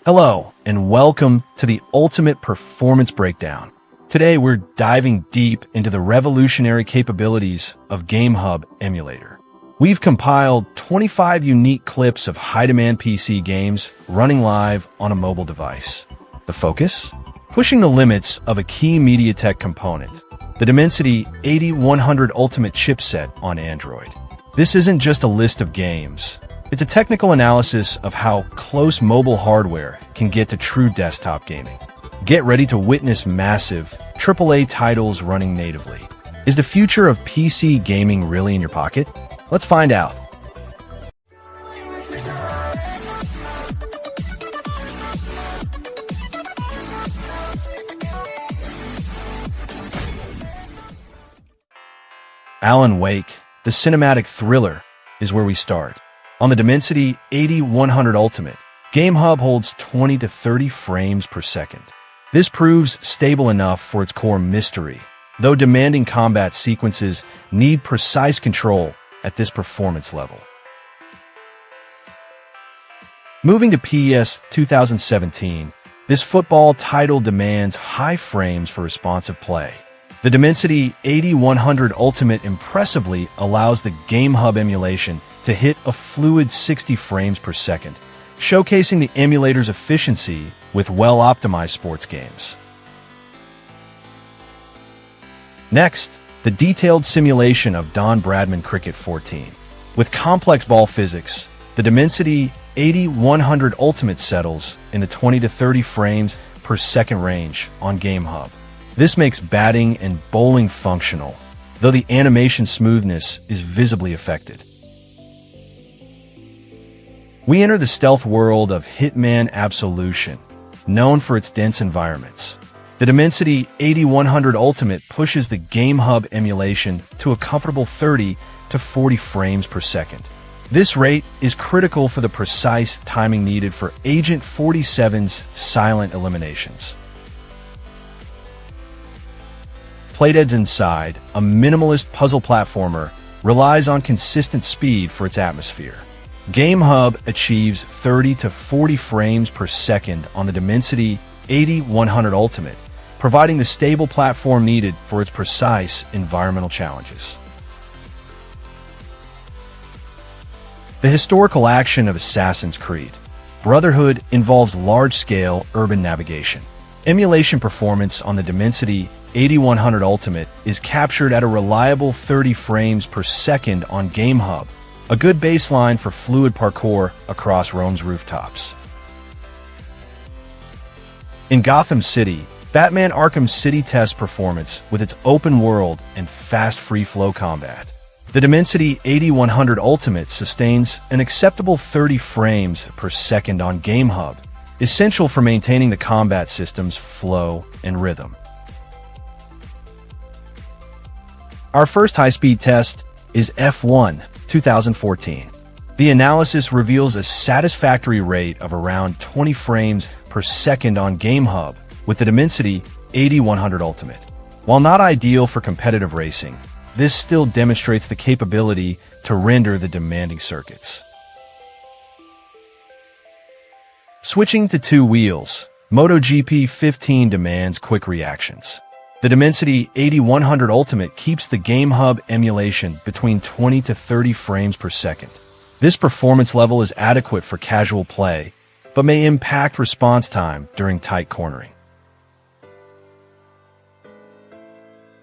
Hello, and welcome to the Ultimate Performance Breakdown. Today, we're diving deep into the revolutionary capabilities of GameHub Emulator. We've compiled 25 unique clips of high-demand PC games running live on a mobile device. The focus? Pushing the limits of a key MediaTek component, the Dimensity 8100 Ultimate chipset on Android. This isn't just a list of games. It's a technical analysis of how close mobile hardware can get to true desktop gaming. Get ready to witness massive AAA titles running natively. Is the future of PC gaming really in your pocket? Let's find out. Alan Wake, the cinematic thriller, is where we start. On the Dimensity 8100 Ultimate, GameHub holds 20 to 30 frames per second. This proves stable enough for its core mystery, though demanding combat sequences need precise control at this performance level. Moving to PES 2017, this football title demands high frames for responsive play. The Dimensity 8100 Ultimate impressively allows the GameHub emulation to hit a fluid 60 frames per second, showcasing the emulator's efficiency with well-optimized sports games. Next, the detailed simulation of Bradman Cricket 14. With complex ball physics, the Dimensity 8100 Ultimate settles in the 20 to 30 frames per second range on GameHub. This makes batting and bowling functional, though the animation smoothness is visibly affected. We enter the stealth world of Hitman Absolution, known for its dense environments. The Dimensity 8100 Ultimate pushes the GameHub emulation to a comfortable 30 to 40 frames per second. This rate is critical for the precise timing needed for Agent 47's silent eliminations. Playdead's Inside, a minimalist puzzle platformer, relies on consistent speed for its atmosphere. GameHub achieves 30 to 40 frames per second on the Dimensity 8100 Ultimate, providing the stable platform needed for its precise environmental challenges. The historical action of Assassin's Creed Brotherhood involves large-scale urban navigation. Emulation performance on the Dimensity 8100 Ultimate is captured at a reliable 30 frames per second on GameHub, a good baseline for fluid parkour across Rome's rooftops. In Gotham City, Batman Arkham City tests performance with its open world and fast free-flow combat. The Dimensity 8100 Ultimate sustains an acceptable 30 frames per second on GameHub, essential for maintaining the combat system's flow and rhythm. Our first high-speed test is F1 2014. The analysis reveals a satisfactory rate of around 20 frames per second on GameHub with the Dimensity 8100 Ultimate. While not ideal for competitive racing, this still demonstrates the capability to render the demanding circuits. Switching to two wheels, MotoGP 15 demands quick reactions. The Dimensity 8100 Ultimate keeps the GameHub emulation between 20 to 30 frames per second. This performance level is adequate for casual play, but may impact response time during tight cornering.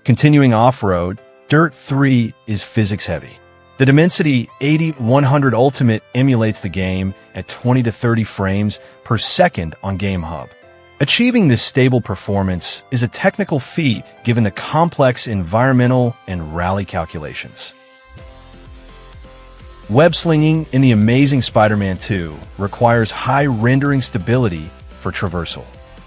Continuing off-road, Dirt 3 is physics-heavy. The Dimensity 8100 Ultimate emulates the game at 20 to 30 frames per second on GameHub. Achieving this stable performance is a technical feat given the complex environmental and rally calculations. Web-slinging in The Amazing Spider-Man 2 requires high rendering stability for traversal.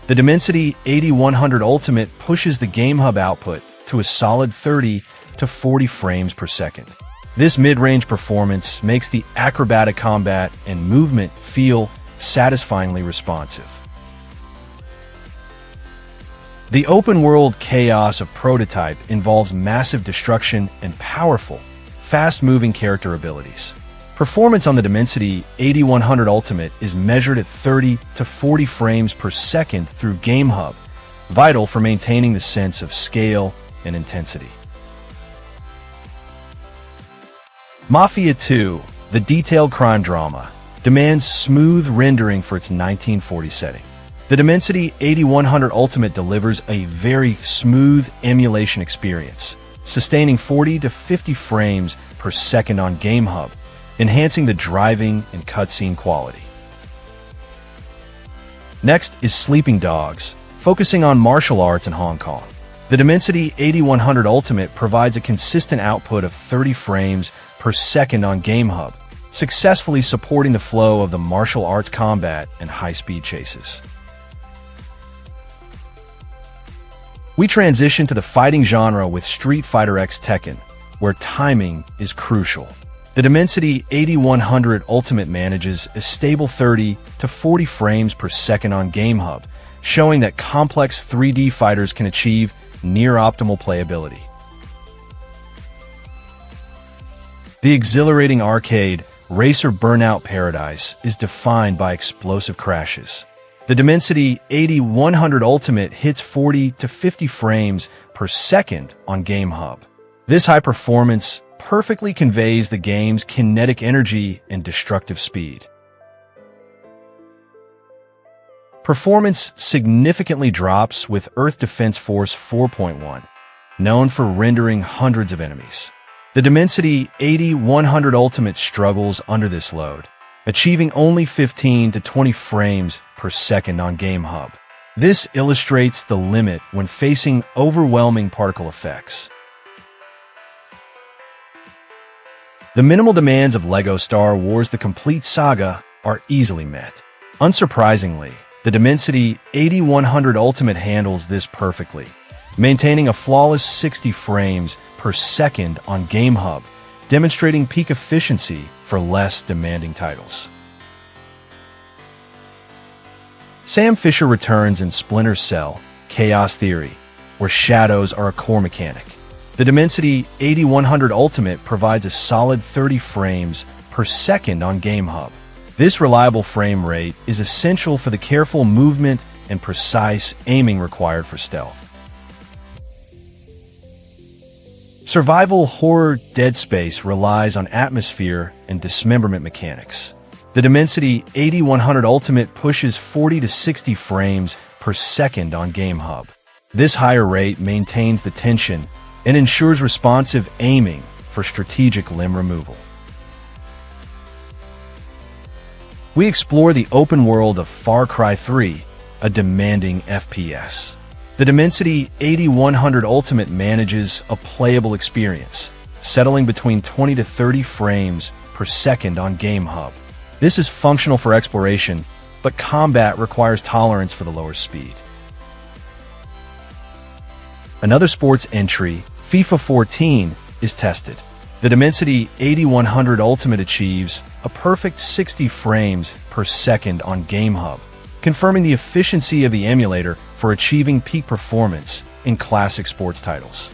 The Dimensity 8100 Ultimate pushes the GameHub output to a solid 30 to 40 frames per second. This mid-range performance makes the acrobatic combat and movement feel satisfyingly responsive. The open-world chaos of Prototype involves massive destruction and powerful, fast-moving character abilities. Performance on the Dimensity 8100 Ultimate is measured at 30 to 40 frames per second through GameHub, vital for maintaining the sense of scale and intensity. Mafia 2, the detailed crime drama, demands smooth rendering for its 1940 setting. The Dimensity 8100 Ultimate delivers a very smooth emulation experience, sustaining 40 to 50 frames per second on GameHub, enhancing the driving and cutscene quality. Next is Sleeping Dogs, focusing on martial arts in Hong Kong. The Dimensity 8100 Ultimate provides a consistent output of 30 frames per second on GameHub, successfully supporting the flow of the martial arts combat and high-speed chases. We transition to the fighting genre with Street Fighter X Tekken, where timing is crucial. The Dimensity 8100 Ultimate manages a stable 30 to 40 frames per second on GameHub, showing that complex 3D fighters can achieve near-optimal playability. The exhilarating arcade Racer Burnout Paradise is defined by explosive crashes. The Dimensity 8100 Ultimate hits 40 to 50 frames per second on GameHub. This high performance perfectly conveys the game's kinetic energy and destructive speed. Performance significantly drops with Earth Defense Force 4.1, known for rendering hundreds of enemies. The Dimensity 8100 Ultimate struggles under this load, achieving only 15 to 20 frames per second on GameHub. This illustrates the limit when facing overwhelming particle effects. The minimal demands of LEGO Star Wars: The Complete Saga are easily met. Unsurprisingly, the Dimensity 8100 Ultimate handles this perfectly, maintaining a flawless 60 frames per second on GameHub, demonstrating peak efficiency for less demanding titles. Sam Fisher returns in Splinter Cell: Chaos Theory, where shadows are a core mechanic. The Dimensity 8100 Ultimate provides a solid 30 frames per second on GameHub. This reliable frame rate is essential for the careful movement and precise aiming required for stealth. Survival horror Dead Space relies on atmosphere and dismemberment mechanics. The Dimensity 8100 Ultimate pushes 40 to 60 frames per second on GameHub. This higher rate maintains the tension and ensures responsive aiming for strategic limb removal. We explore the open world of Far Cry 3, a demanding FPS. The Dimensity 8100 Ultimate manages a playable experience, settling between 20 to 30 frames per second on GameHub. This is functional for exploration, but combat requires tolerance for the lower speed. Another sports entry, FIFA 14, is tested. The Dimensity 8100 Ultimate achieves a perfect 60 frames per second on GameHub, confirming the efficiency of the emulator for achieving peak performance in classic sports titles.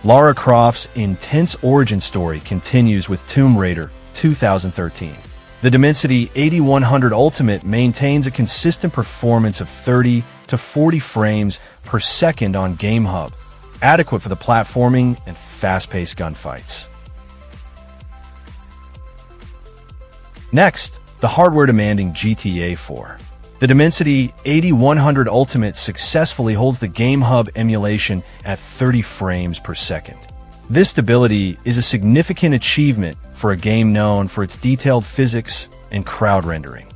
Lara Croft's intense origin story continues with Tomb Raider 2013. The Dimensity 8100 Ultimate maintains a consistent performance of 30 to 40 frames per second on GameHub, adequate for the platforming and fast-paced gunfights. Next, the hardware-demanding GTA 4. The Dimensity 8100 Ultimate successfully holds the GameHub emulation at 30 frames per second. This stability is a significant achievement for a game known for its detailed physics and crowd rendering.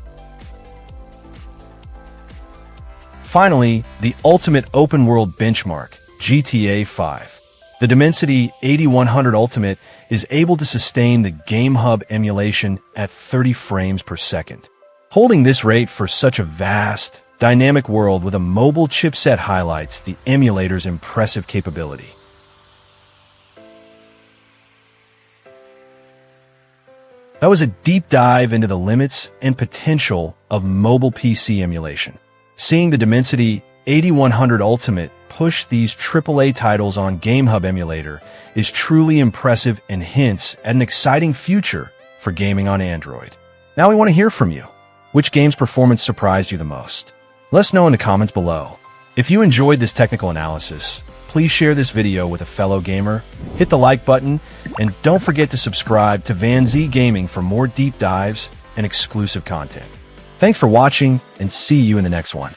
Finally, the ultimate open-world benchmark, GTA 5. The Dimensity 8100 Ultimate is able to sustain the GameHub emulation at 30 frames per second. Holding this rate for such a vast, dynamic world with a mobile chipset highlights the emulator's impressive capability. That was a deep dive into the limits and potential of mobile PC emulation. Seeing the Dimensity 8100 Ultimate push these AAA titles on GameHub Emulator is truly impressive and hints at an exciting future for gaming on Android. Now we want to hear from you. Which game's performance surprised you the most? Let us know in the comments below. If you enjoyed this technical analysis, please share this video with a fellow gamer, hit the like button, and don't forget to subscribe to Vanzee Gaming for more deep dives and exclusive content. Thanks for watching, and see you in the next one.